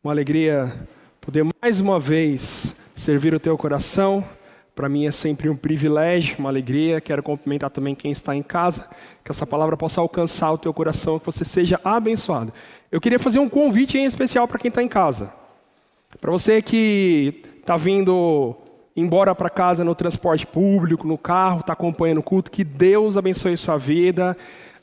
Uma alegria poder mais uma vez servir o teu coração. Para mim é sempre um privilégio, uma alegria. Quero cumprimentar também quem está em casa, que essa palavra possa alcançar o teu coração, que você seja abençoado. Eu queria fazer um convite em especial para quem está em casa. Para você que está vindo embora para casa no transporte público, no carro, está acompanhando o culto, que Deus abençoe sua vida.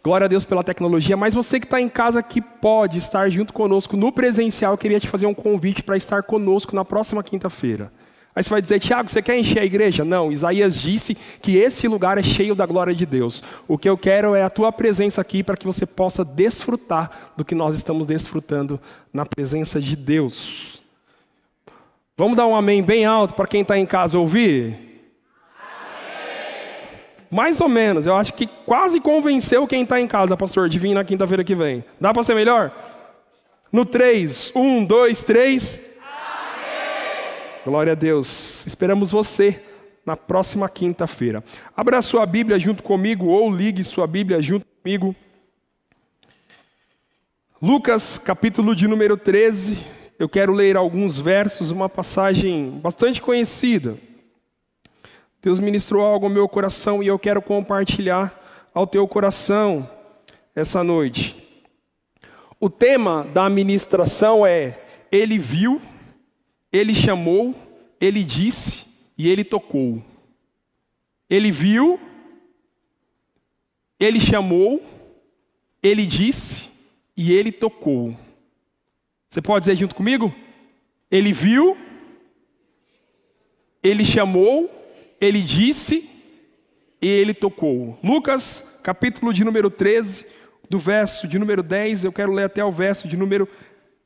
Glória a Deus pela tecnologia, mas você que está em casa que pode estar junto conosco no presencial, eu queria te fazer um convite para estar conosco na próxima quinta-feira. Aí você vai dizer, Tiago, você quer encher a igreja? Não, Isaías disse que esse lugar é cheio da glória de Deus. O que eu quero é a tua presença aqui para que você possa desfrutar do que nós estamos desfrutando na presença de Deus. Vamos dar um amém bem alto para quem está em casa ouvir? Mais ou menos, eu acho que quase convenceu quem está em casa, pastor, de vir na quinta-feira que vem. Dá para ser melhor? No 3, 1, 2, 3. Amém. Glória a Deus. Esperamos você na próxima quinta-feira. Abra sua Bíblia junto comigo ou ligue sua Bíblia junto comigo. Lucas, capítulo de número 13. Eu quero ler alguns versos, uma passagem bastante conhecida. Deus ministrou algo ao meu coração e eu quero compartilhar ao teu coração essa noite. O tema da ministração é: Ele viu, Ele chamou, Ele disse e Ele tocou. Ele viu, Ele chamou, Ele disse e Ele tocou. Você pode dizer junto comigo? Ele viu, Ele chamou, Ele disse e Ele tocou. Lucas, capítulo de número 13, do verso de número 10, eu quero ler até o verso de número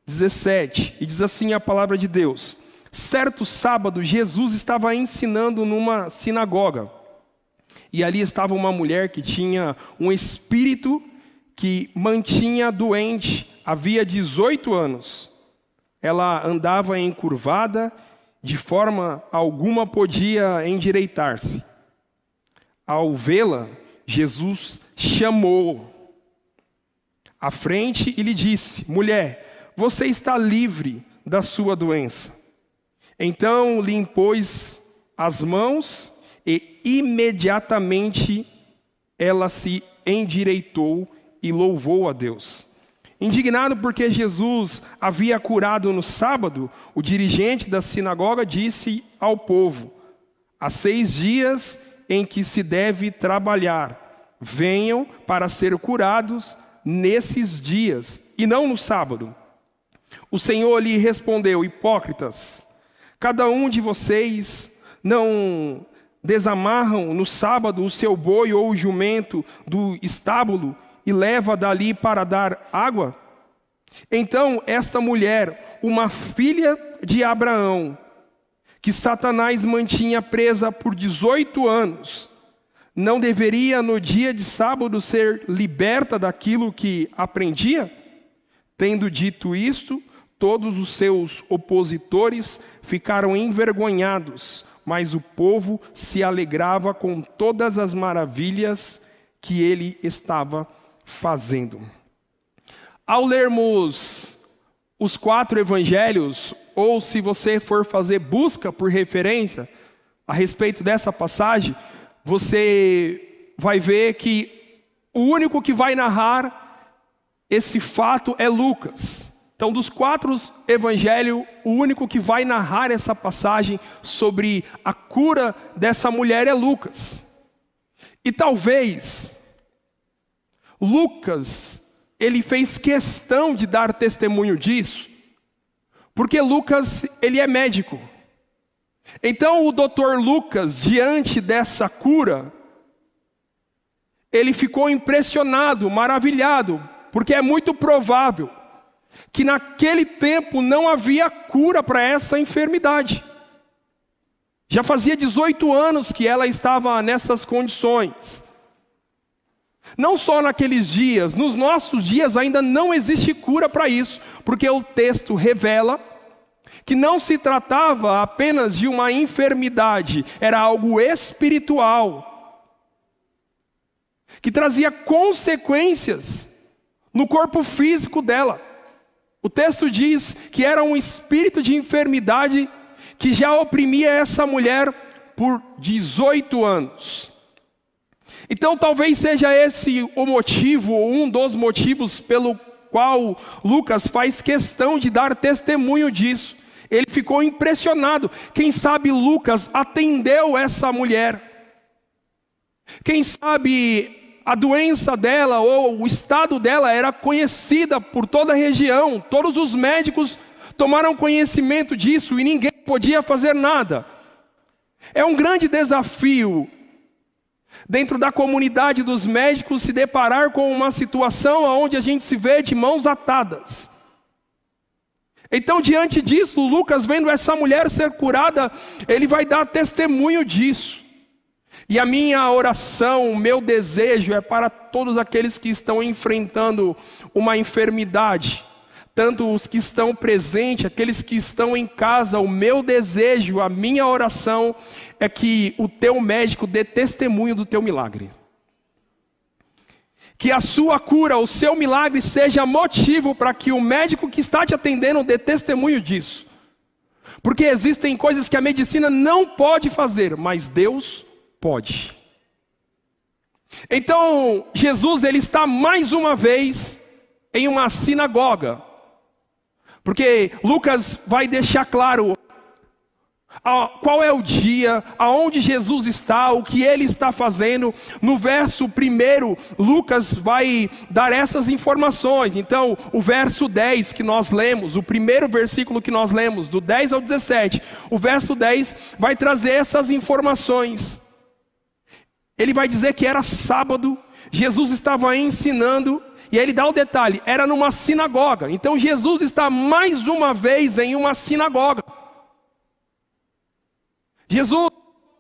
17. E diz assim a palavra de Deus: Certo sábado, Jesus estava ensinando numa sinagoga. E ali estava uma mulher que tinha um espírito que mantinha doente, havia 18 anos. Ela andava encurvada, de forma alguma podia endireitar-se. Ao vê-la, Jesus chamou à frente e lhe disse: Mulher, você está livre da sua doença. Então lhe impôs as mãos e imediatamente ela se endireitou e louvou a Deus. Indignado porque Jesus havia curado no sábado, o dirigente da sinagoga disse ao povo: Há 6 dias em que se deve trabalhar. Venham para ser curados nesses dias, e não no sábado. O Senhor lhe respondeu: Hipócritas, cada um de vocês não desamarram no sábado o seu boi ou o jumento do estábulo e leva dali para dar água? Então esta mulher, uma filha de Abraão, que Satanás mantinha presa por 18 anos, não deveria no dia de sábado ser liberta daquilo que aprendia? Tendo dito isto, todos os seus opositores ficaram envergonhados, mas o povo se alegrava com todas as maravilhas que ele estava fazendo. Ao lermos os 4 evangelhos, ou se você for fazer busca por referência a respeito dessa passagem, você vai ver que o único que vai narrar esse fato é Lucas. Então, dos 4 evangelhos, o único que vai narrar essa passagem sobre a cura dessa mulher é Lucas. E talvez Lucas, ele fez questão de dar testemunho disso, porque Lucas, ele é médico. Então o doutor Lucas, diante dessa cura, ele ficou impressionado, maravilhado, porque é muito provável que naquele tempo não havia cura para essa enfermidade. Já fazia 18 anos que ela estava nessas condições. Não só naqueles dias, nos nossos dias ainda não existe cura para isso, porque o texto revela que não se tratava apenas de uma enfermidade, era algo espiritual, que trazia consequências no corpo físico dela. O texto diz que era um espírito de enfermidade que já oprimia essa mulher por 18 anos. Então talvez seja esse o motivo, ou um dos motivos pelo qual Lucas faz questão de dar testemunho disso. Ele ficou impressionado. Quem sabe Lucas atendeu essa mulher. Quem sabe a doença dela ou o estado dela era conhecida por toda a região. Todos os médicos tomaram conhecimento disso e ninguém podia fazer nada. É um grande desafio dentro da comunidade dos médicos se deparar com uma situação onde a gente se vê de mãos atadas. Então, diante disso, Lucas, vendo essa mulher ser curada, ele vai dar testemunho disso. E a minha oração, o meu desejo é para todos aqueles que estão enfrentando uma enfermidade, tanto os que estão presentes, aqueles que estão em casa. O meu desejo, a minha oração é que o teu médico dê testemunho do teu milagre. Que a sua cura, o seu milagre seja motivo para que o médico que está te atendendo dê testemunho disso. Porque existem coisas que a medicina não pode fazer, mas Deus pode. Então, Jesus, ele está mais uma vez em uma sinagoga. Porque Lucas vai deixar claro qual é o dia, aonde Jesus está, o que ele está fazendo. No verso 1, Lucas vai dar essas informações. Então, o verso 10 que nós lemos, o primeiro versículo que nós lemos, do 10 ao 17, o verso 10 vai trazer essas informações. Ele vai dizer que era sábado, Jesus estava ensinando, e aí ele dá o detalhe, era numa sinagoga. Então Jesus está mais uma vez em uma sinagoga. Jesus,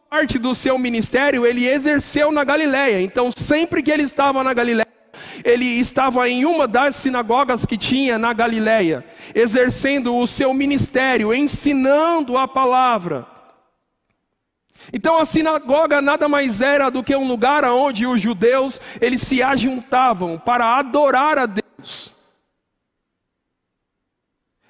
parte do seu ministério, ele exerceu na Galileia. Então sempre que ele estava na Galileia, ele estava em uma das sinagogas que tinha na Galileia, exercendo o seu ministério, ensinando a palavra. Então a sinagoga nada mais era do que um lugar onde os judeus, eles se ajuntavam para adorar a Deus.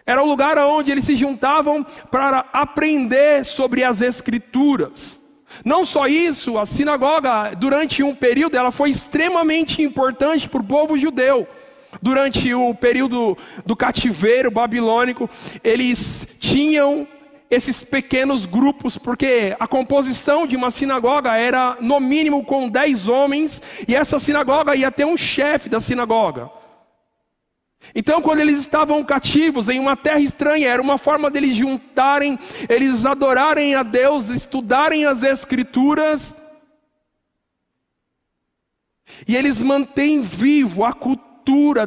Era o lugar onde eles se juntavam para aprender sobre as Escrituras. Não só isso, a sinagoga durante um período ela foi extremamente importante para o povo judeu. Durante o período do cativeiro babilônico, eles tinham esses pequenos grupos, porque a composição de uma sinagoga era no mínimo com 10 homens, e essa sinagoga ia ter um chefe da sinagoga. Então quando eles estavam cativos em uma terra estranha, era uma forma deles juntarem, eles adorarem a Deus, estudarem as Escrituras, e eles mantêm vivo a cultura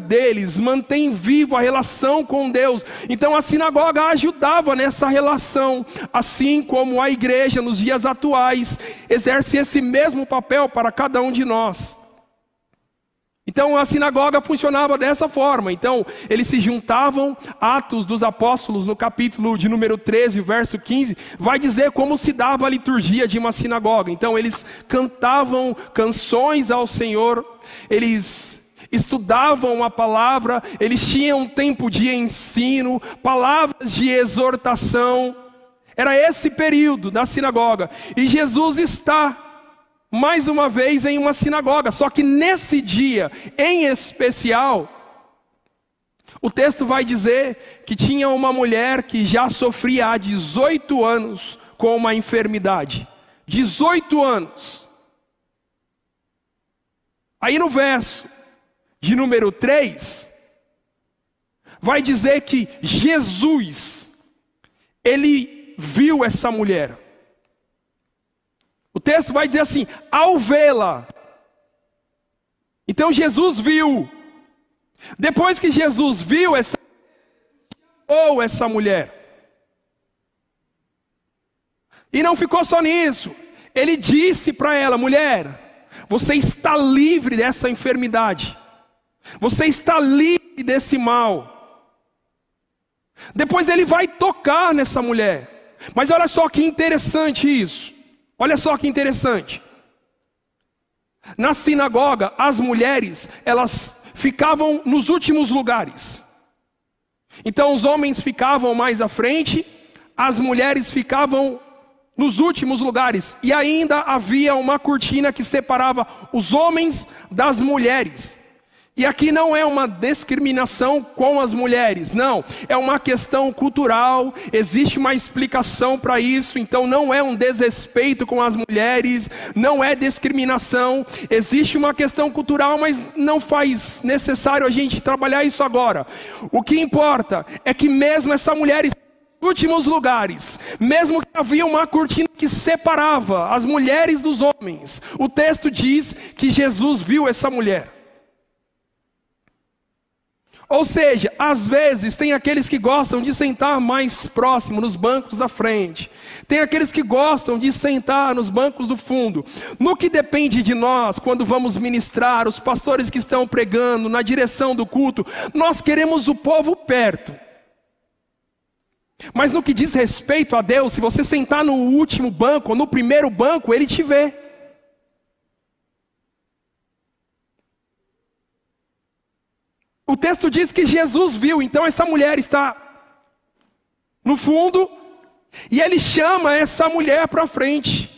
deles, mantém vivo a relação com Deus. Então a sinagoga ajudava nessa relação, assim como a igreja nos dias atuais exerce esse mesmo papel para cada um de nós. Então a sinagoga funcionava dessa forma. Então eles se juntavam. Atos dos Apóstolos, no capítulo de número 13, verso 15, vai dizer como se dava a liturgia de uma sinagoga. Então eles cantavam canções ao Senhor, eles estudavam a palavra, eles tinham um tempo de ensino, palavras de exortação. Era esse período da sinagoga. E Jesus está mais uma vez em uma sinagoga. Só que nesse dia em especial, o texto vai dizer que tinha uma mulher que já sofria há 18 anos com uma enfermidade. 18 anos. Aí no verso de número 3, vai dizer que Jesus, ele viu essa mulher. O texto vai dizer assim, ao vê-la. Então Jesus viu. Depois que Jesus viu essa mulher. E não ficou só nisso. Ele disse para ela, mulher, você está livre dessa enfermidade. Você está livre desse mal. Depois ele vai tocar nessa mulher. Mas olha só que interessante isso. Olha só que interessante. Na sinagoga, as mulheres, elas ficavam nos últimos lugares. Então os homens ficavam mais à frente, as mulheres ficavam nos últimos lugares. E ainda havia uma cortina que separava os homens das mulheres. E aqui não é uma discriminação com as mulheres, não. É uma questão cultural, existe uma explicação para isso. Então não é um desrespeito com as mulheres, não é discriminação. Existe uma questão cultural, mas não faz necessário a gente trabalhar isso agora. O que importa é que mesmo essa mulher últimos lugares, mesmo que havia uma cortina que separava as mulheres dos homens, o texto diz que Jesus viu essa mulher. Ou seja, às vezes tem aqueles que gostam de sentar mais próximo nos bancos da frente, tem aqueles que gostam de sentar nos bancos do fundo. No que depende de nós, quando vamos ministrar, os pastores que estão pregando na direção do culto, nós queremos o povo perto. Mas no que diz respeito a Deus, se você sentar no último banco ou no primeiro banco, Ele te vê. O texto diz que Jesus viu, então essa mulher está no fundo, e Ele chama essa mulher para frente.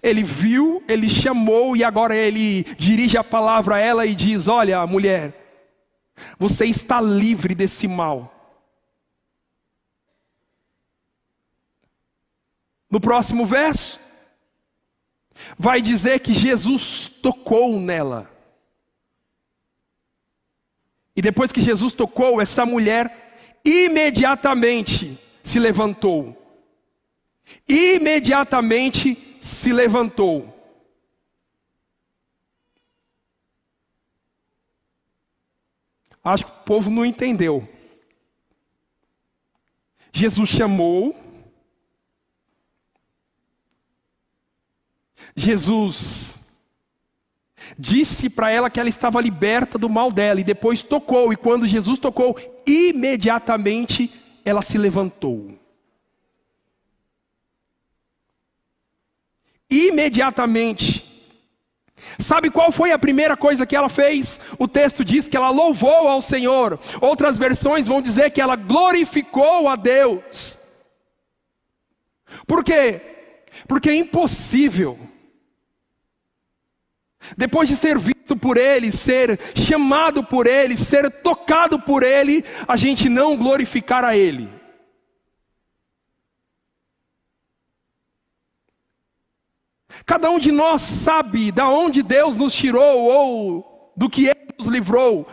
Ele viu, Ele chamou, e agora Ele dirige a palavra a ela e diz: olha, mulher, você está livre desse mal. No próximo verso, vai dizer que Jesus tocou nela. E depois que Jesus tocou, essa mulher imediatamente se levantou. Imediatamente se levantou. Acho que o povo não entendeu. Jesus chamou. Jesus disse para ela que ela estava liberta do mal dela. E depois tocou. E quando Jesus tocou, imediatamente ela se levantou. Imediatamente. Sabe qual foi a primeira coisa que ela fez? O texto diz que ela louvou ao Senhor. Outras versões vão dizer que ela glorificou a Deus. Por quê? Porque é impossível, depois de ser visto por Ele, ser chamado por Ele, ser tocado por Ele, a gente não glorificar a Ele. Cada um de nós sabe de onde Deus nos tirou ou do que Ele nos livrou.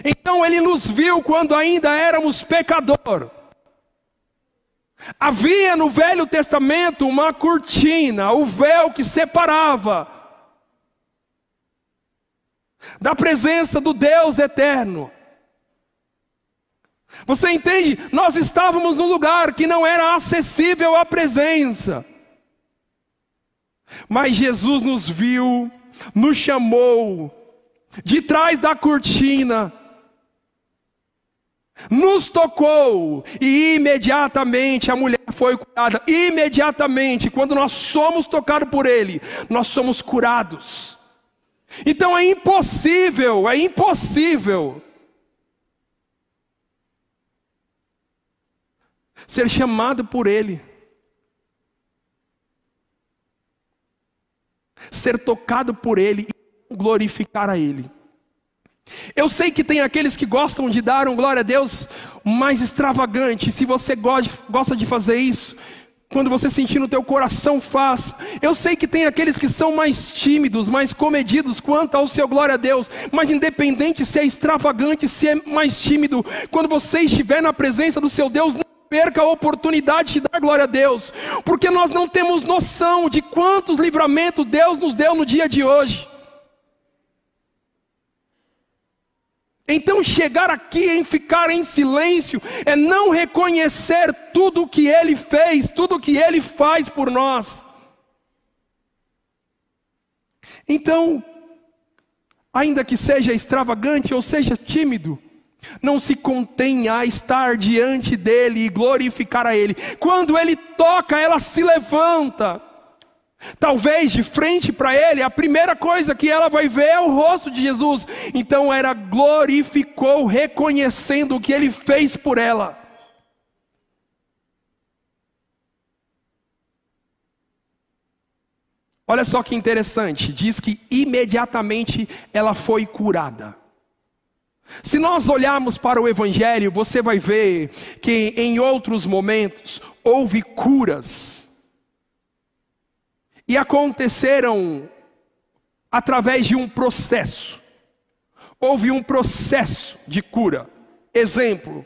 Então Ele nos viu quando ainda éramos pecadores. Havia no Velho Testamento uma cortina, o véu que separava da presença do Deus eterno. Você entende? Nós estávamos num lugar que não era acessível à presença. Mas Jesus nos viu, nos chamou, de trás da cortina, nos tocou, e imediatamente a mulher foi curada. Imediatamente, quando nós somos tocados por Ele, nós somos curados. Então é impossível ser chamado por Ele, ser tocado por Ele e glorificar a Ele. Eu sei que tem aqueles que gostam de dar um glória a Deus mais extravagante. Se você gosta de fazer isso, quando você sentir no teu coração, faça. Eu sei que tem aqueles que são mais tímidos, mais comedidos quanto ao seu glória a Deus. Mas independente se é extravagante, se é mais tímido, quando você estiver na presença do seu Deus, não perca a oportunidade de dar glória a Deus. Porque nós não temos noção de quantos livramentos Deus nos deu no dia de hoje. Então chegar aqui em ficar em silêncio é não reconhecer tudo o que Ele fez, tudo o que Ele faz por nós. Então, ainda que seja extravagante ou seja tímido, não se contenha a estar diante dEle e glorificar a Ele. Quando Ele toca, ela se levanta. Talvez de frente para ele, a primeira coisa que ela vai ver é o rosto de Jesus. Então ela glorificou, reconhecendo o que ele fez por ela. Olha só que interessante, diz que imediatamente ela foi curada. Se nós olharmos para o Evangelho, você vai ver que em outros momentos houve curas. E aconteceram através de um processo. Houve um processo de cura. Exemplo,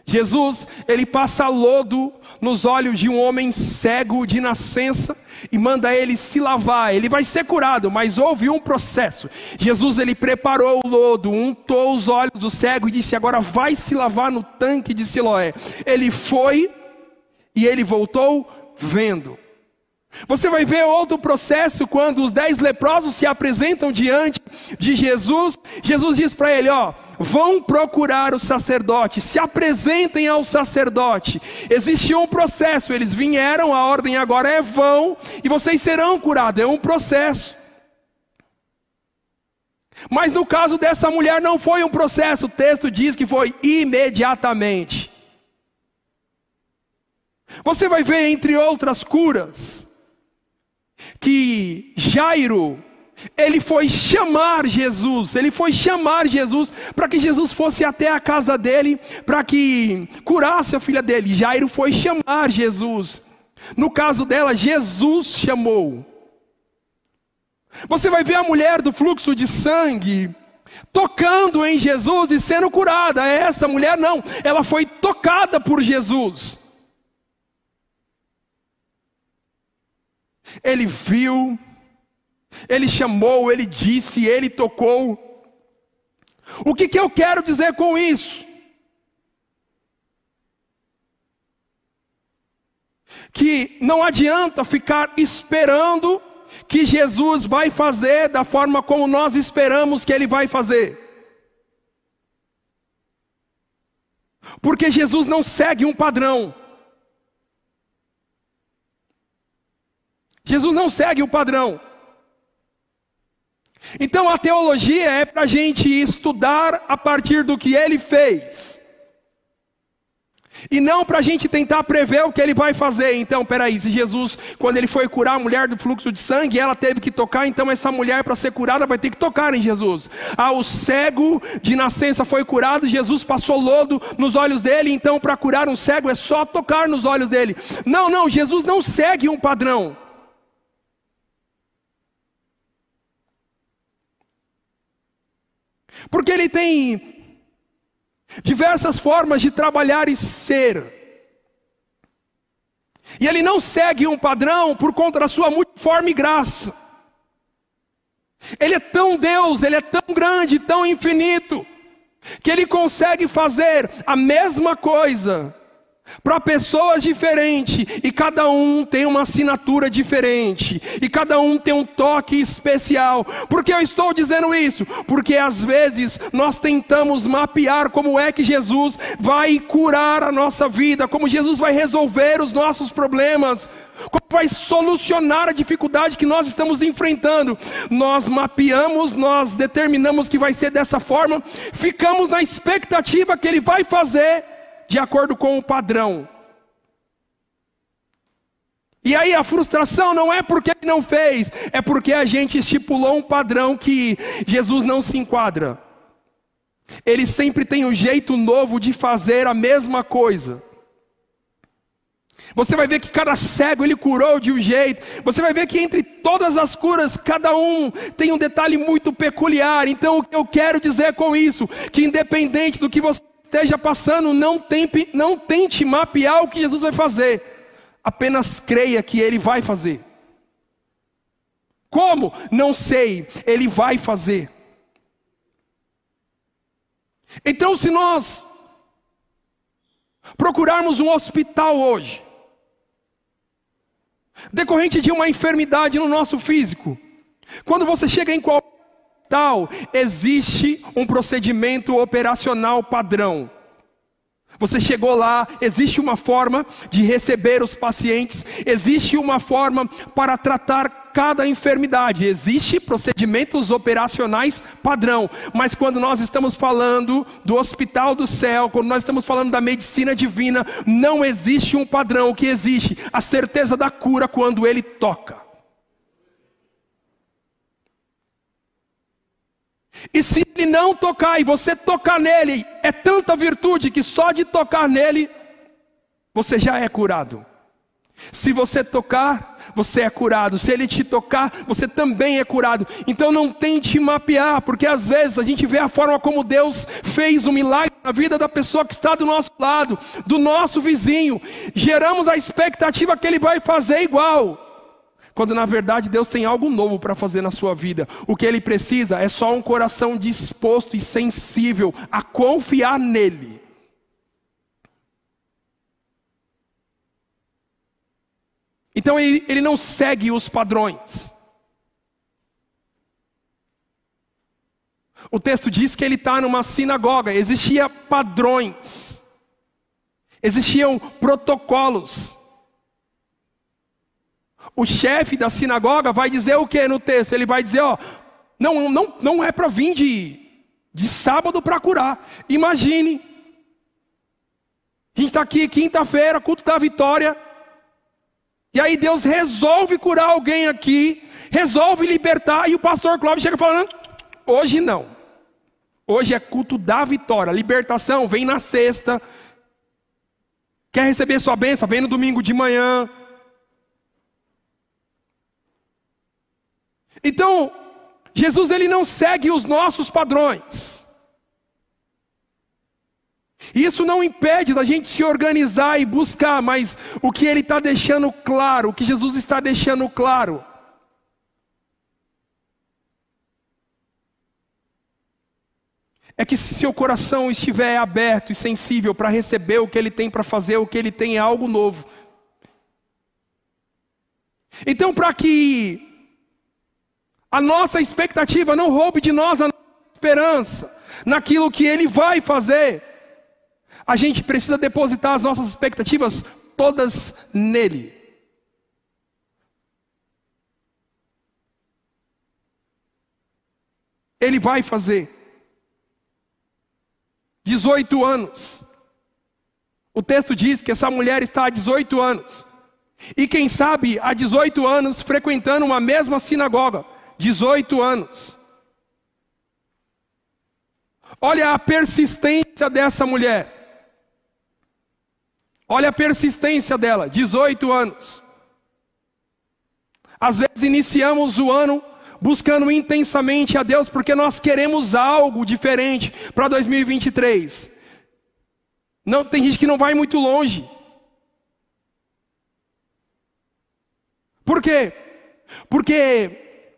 Jesus, ele passa lodo nos olhos de um homem cego de nascença e manda ele se lavar. Ele vai ser curado, mas houve um processo. Jesus, ele preparou o lodo, untou os olhos do cego e disse: agora vai se lavar no tanque de Siloé. Ele foi e ele voltou vendo. Você vai ver outro processo quando os 10 leprosos se apresentam diante de Jesus. Jesus diz para ele: vão procurar o sacerdote, se apresentem ao sacerdote. Existe um processo, eles vieram, a ordem agora é vão, e vocês serão curados, é um processo. Mas no caso dessa mulher não foi um processo, o texto diz que foi imediatamente. Você vai ver, entre outras curas, que Jairo, ele foi chamar Jesus para que Jesus fosse até a casa dele, para que curasse a filha dele. Jairo foi chamar Jesus. No caso dela, Jesus chamou. Você vai ver a mulher do fluxo de sangue tocando em Jesus e sendo curada. Essa mulher não, ela foi tocada por Jesus. Ele viu, ele chamou, ele disse, ele tocou. O que eu quero dizer com isso? Que não adianta ficar esperando que Jesus vai fazer da forma como nós esperamos que ele vai fazer. Porque Jesus não segue um padrão. Jesus não segue o padrão. Então a teologia é para a gente estudar a partir do que ele fez. E não para a gente tentar prever o que ele vai fazer. Então, peraí, se Jesus, quando ele foi curar a mulher do fluxo de sangue, ela teve que tocar, então essa mulher, para ser curada, vai ter que tocar em Jesus. O cego de nascença foi curado, Jesus passou lodo nos olhos dele, então para curar um cego é só tocar nos olhos dele. Não, Jesus não segue um padrão. Porque ele tem diversas formas de trabalhar e ser. E ele não segue um padrão por conta da sua multiforme graça. Ele é tão Deus, ele é tão grande, tão infinito, que ele consegue fazer a mesma coisa para pessoas diferentes, e cada um tem uma assinatura diferente, e cada um tem um toque especial. Por que eu estou dizendo isso? Porque às vezes nós tentamos mapear como é que Jesus vai curar a nossa vida, como Jesus vai resolver os nossos problemas, como vai solucionar a dificuldade que nós estamos enfrentando. Nós mapeamos, nós determinamos que vai ser dessa forma, ficamos na expectativa que ele vai fazer de acordo com o padrão. E aí a frustração não é porque ele não fez, é porque a gente estipulou um padrão que Jesus não se enquadra. Ele sempre tem um jeito novo de fazer a mesma coisa. Você vai ver que cada cego ele curou de um jeito. Você vai ver que entre todas as curas, cada um tem um detalhe muito peculiar. Então o que eu quero dizer com isso? Que independente do que você esteja passando, não tente mapear o que Jesus vai fazer. Apenas creia que ele vai fazer. Como? Não sei. Ele vai fazer. Então, se nós procurarmos um hospital hoje, decorrente de uma enfermidade no nosso físico, quando você chega em qualquer hospital, existe um procedimento operacional padrão. Você chegou lá, existe uma forma de receber os pacientes, existe uma forma para tratar cada enfermidade, existe procedimentos operacionais padrão, mas quando nós estamos falando do hospital do céu, quando nós estamos falando da medicina divina, não existe um padrão. O que existe? A certeza da cura quando Ele toca. E se Ele não tocar e você tocar nele, é tanta virtude que só de tocar nele, você já é curado. Se você tocar, você é curado. Se Ele te tocar, você também é curado. Então não tente mapear, porque às vezes a gente vê a forma como Deus fez um milagre na vida da pessoa que está do nosso lado, do nosso vizinho. Geramos a expectativa que Ele vai fazer igual, quando na verdade Deus tem algo novo para fazer na sua vida. O que Ele precisa é só um coração disposto e sensível a confiar nele. Então ele não segue os padrões. O texto diz que ele está numa sinagoga. Existiam padrões, existiam protocolos. O chefe da sinagoga vai dizer o que no texto? Ele vai dizer, não é para vir de sábado para curar. Imagine, a gente está aqui quinta-feira, culto da vitória, e aí Deus resolve curar alguém aqui, resolve libertar, e o pastor Clóvis chega falando, hoje não. Hoje é culto da vitória, libertação vem na sexta. Quer receber sua bênção? Vem no domingo de manhã. Então, Jesus ele não segue os nossos padrões. Isso não impede da gente se organizar e buscar, mas o que Ele está deixando claro, o que Jesus está deixando claro, é que se seu coração estiver aberto e sensível para receber o que Ele tem para fazer, o que Ele tem é algo novo. Então, para que a nossa expectativa não roube de nós a nossa esperança naquilo que Ele vai fazer, a gente precisa depositar as nossas expectativas todas nele. Ele vai fazer. 18 anos. O texto diz que essa mulher está há 18 anos. E quem sabe há 18 anos frequentando uma mesma sinagoga. 18 anos. Olha a persistência dessa mulher. Olha a persistência dela, 18 anos. Às vezes iniciamos o ano buscando intensamente a Deus porque nós queremos algo diferente para 2023. Não, tem gente que não vai muito longe. Por quê? Porque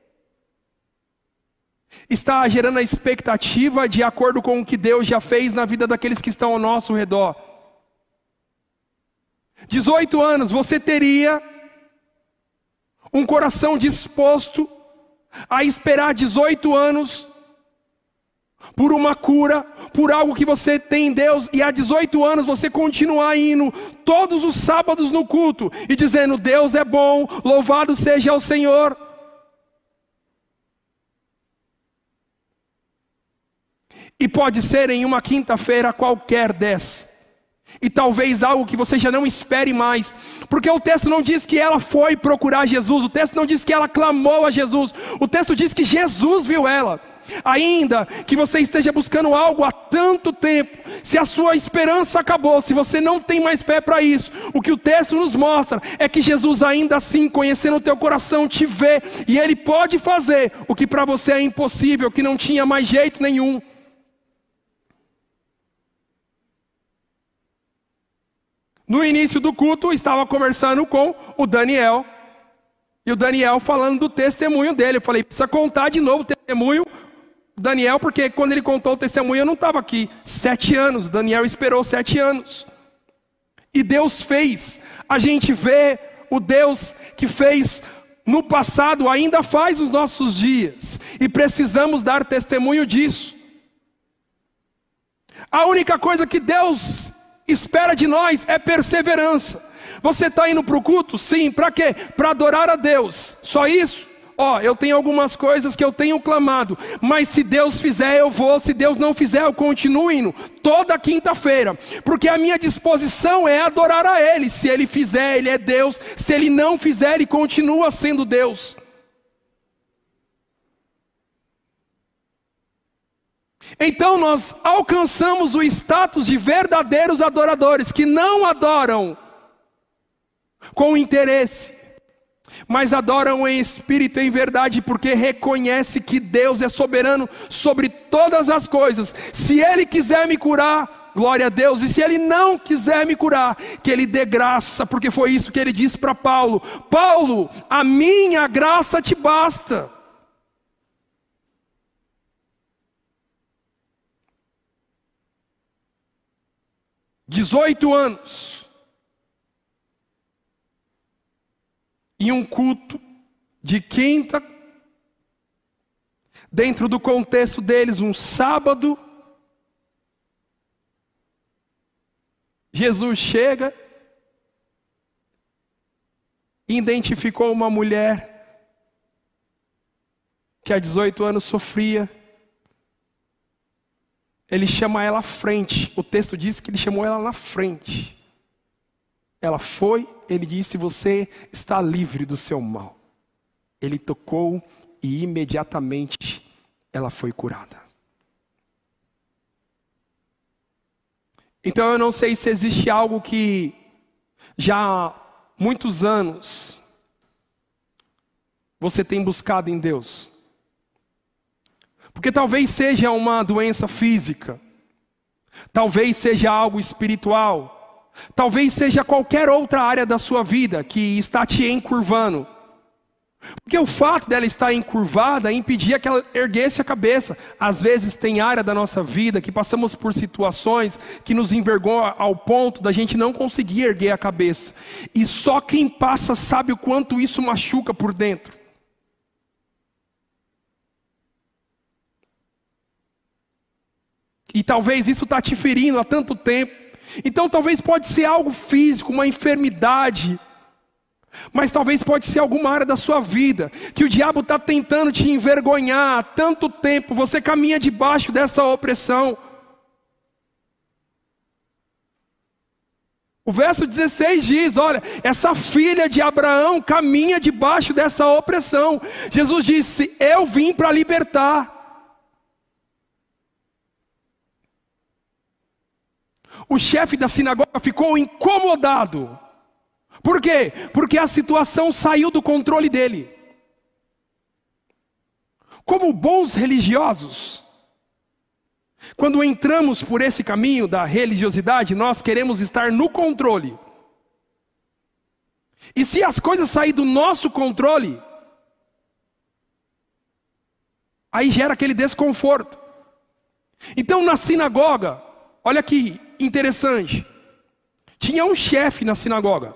está gerando a expectativa de acordo com o que Deus já fez na vida daqueles que estão ao nosso redor. 18 anos, você teria um coração disposto a esperar 18 anos por uma cura, por algo que você tem em Deus, e há 18 anos você continuar indo todos os sábados no culto e dizendo: Deus é bom, louvado seja o Senhor. E pode ser em uma quinta-feira qualquer dessa. E talvez algo que você já não espere mais. Porque o texto não diz que ela foi procurar Jesus. O texto não diz que ela clamou a Jesus. O texto diz que Jesus viu ela. Ainda que você esteja buscando algo há tanto tempo, se a sua esperança acabou, se você não tem mais fé para isso, o que o texto nos mostra é que Jesus ainda assim, conhecendo o teu coração, te vê. E Ele pode fazer o que para você é impossível, que não tinha mais jeito nenhum. No início do culto, estava conversando com o Daniel. E o Daniel falando do testemunho dele. Eu falei, precisa contar de novo o testemunho, Daniel, porque quando ele contou o testemunho eu não estava aqui. 7 anos, Daniel esperou 7 anos. E Deus fez. A gente vê o Deus que fez no passado, ainda faz nos nossos dias. E precisamos dar testemunho disso. A única coisa que Deus espera de nós é perseverança. Você está indo para o culto? Sim, para quê? Para adorar a Deus, só isso? Eu tenho algumas coisas que eu tenho clamado, mas se Deus fizer eu vou, se Deus não fizer eu continuo indo, toda quinta-feira, porque a minha disposição é adorar a Ele. Se Ele fizer, Ele é Deus, se Ele não fizer, Ele continua sendo Deus. Então nós alcançamos o status de verdadeiros adoradores, que não adoram com interesse, mas adoram em espírito e em verdade, porque reconhece que Deus é soberano sobre todas as coisas. Se Ele quiser me curar, glória a Deus, e se Ele não quiser me curar, que Ele dê graça, porque foi isso que Ele disse para Paulo: Paulo, a minha graça te basta. $18 em um culto de quinta, dentro do contexto deles, um sábado. Jesus chega e identificou uma mulher que há 18 anos sofria. Ele chama ela à frente. O texto diz que ele chamou ela na frente. Ela foi, ele disse: você está livre do seu mal. Ele tocou e imediatamente ela foi curada. Então eu não sei se existe algo que já há muitos anos você tem buscado em Deus. Porque talvez seja uma doença física, talvez seja algo espiritual, talvez seja qualquer outra área da sua vida que está te encurvando. Porque o fato dela estar encurvada impedia que ela erguesse a cabeça. Às vezes tem área da nossa vida que passamos por situações que nos envergonham ao ponto da gente não conseguir erguer a cabeça. E só quem passa sabe o quanto isso machuca por dentro. E talvez isso está te ferindo há tanto tempo. Então talvez pode ser algo físico, uma enfermidade. Mas talvez pode ser alguma área da sua vida que o diabo está tentando te envergonhar há tanto tempo. Você caminha debaixo dessa opressão. O verso 16 diz: olha, essa filha de Abraão caminha debaixo dessa opressão. Jesus disse: eu vim para libertar. O chefe da sinagoga ficou incomodado. Por quê? Porque a situação saiu do controle dele. Como bons religiosos, quando entramos por esse caminho da religiosidade, nós queremos estar no controle. E se as coisas saírem do nosso controle, aí gera aquele desconforto. Então na sinagoga, olha que interessante, tinha um chefe na sinagoga.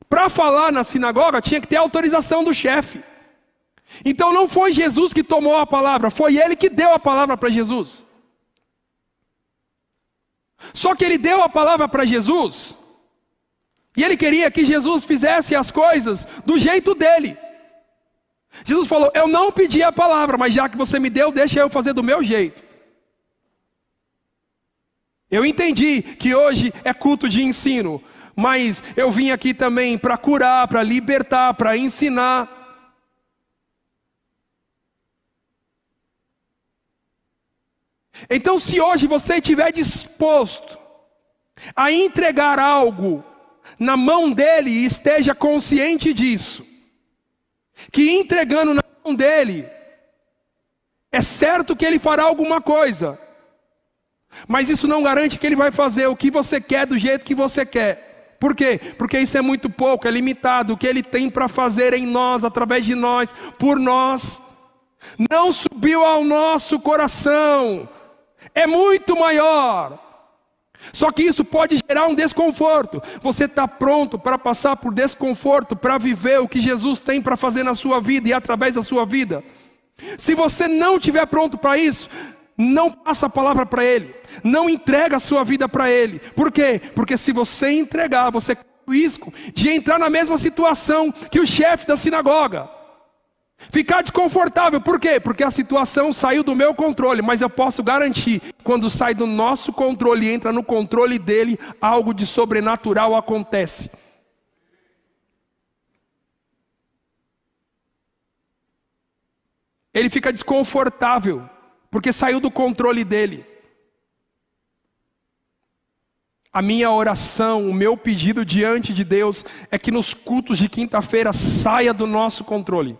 Para falar na sinagoga tinha que ter autorização do chefe. Então não foi Jesus que tomou a palavra, foi ele que deu a palavra para Jesus. Só que ele deu a palavra para Jesus e ele queria que Jesus fizesse as coisas do jeito dele. Jesus falou: eu não pedi a palavra, mas já que você me deu, deixa eu fazer do meu jeito. Eu entendi que hoje é culto de ensino, mas eu vim aqui também para curar, para libertar, para ensinar. Então, se hoje você estiver disposto a entregar algo na mão dele e esteja consciente disso, que entregando na mão dele, é certo que ele fará alguma coisa, mas isso não garante que ele vai fazer o que você quer do jeito que você quer. Por quê? Porque isso é muito pouco, é limitado. O que ele tem para fazer em nós, através de nós, por nós, não subiu ao nosso coração. É muito maior. Só que isso pode gerar um desconforto. Você está pronto para passar por desconforto, para viver o que Jesus tem para fazer na sua vida e através da sua vida? Se você não estiver pronto para isso, Não passa a palavra para ele. Não entrega a sua vida para ele. Por quê? Porque se você entregar, você corre o risco de entrar na mesma situação que o chefe da sinagoga. Ficar desconfortável. Por quê? Porque a situação saiu do meu controle. Mas eu posso garantir, quando sai do nosso controle e entra no controle dele, algo de sobrenatural acontece. Ele fica desconfortável, porque saiu do controle dele. A minha oração, o meu pedido diante de Deus é que nos cultos de quinta-feira saia do nosso controle.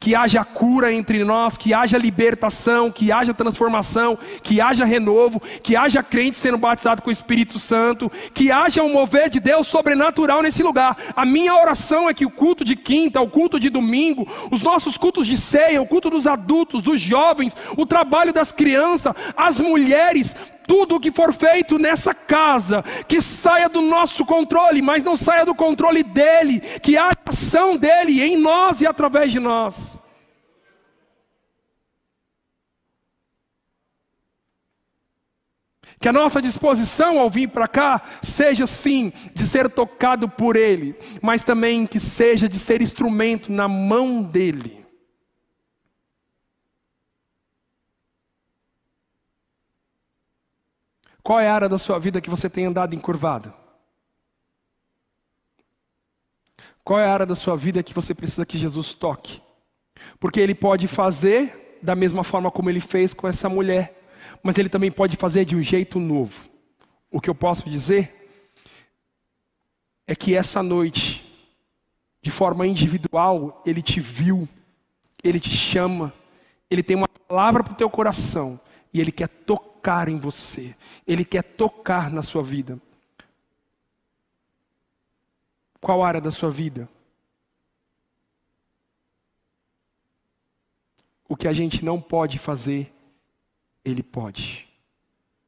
Que haja cura entre nós, que haja libertação, que haja transformação, que haja renovo, que haja crente sendo batizado com o Espírito Santo, que haja um mover de Deus sobrenatural nesse lugar. A minha oração é que o culto de quinta, o culto de domingo, os nossos cultos de ceia, o culto dos adultos, dos jovens, o trabalho das crianças, as mulheres, tudo o que for feito nessa casa, que saia do nosso controle, mas não saia do controle dele, que haja ação dele em nós e através de nós. Que a nossa disposição ao vir para cá seja sim de ser tocado por ele, mas também que seja de ser instrumento na mão dele. Qual é a área da sua vida que você tem andado encurvado? Qual é a área da sua vida que você precisa que Jesus toque? Porque Ele pode fazer da mesma forma como Ele fez com essa mulher, mas Ele também pode fazer de um jeito novo. O que eu posso dizer é que essa noite, de forma individual, Ele te viu, Ele te chama, Ele tem uma palavra para o teu coração e Ele quer tocar em você, Ele quer tocar na sua vida. Qual área da sua vida? O que a gente não pode fazer, Ele pode.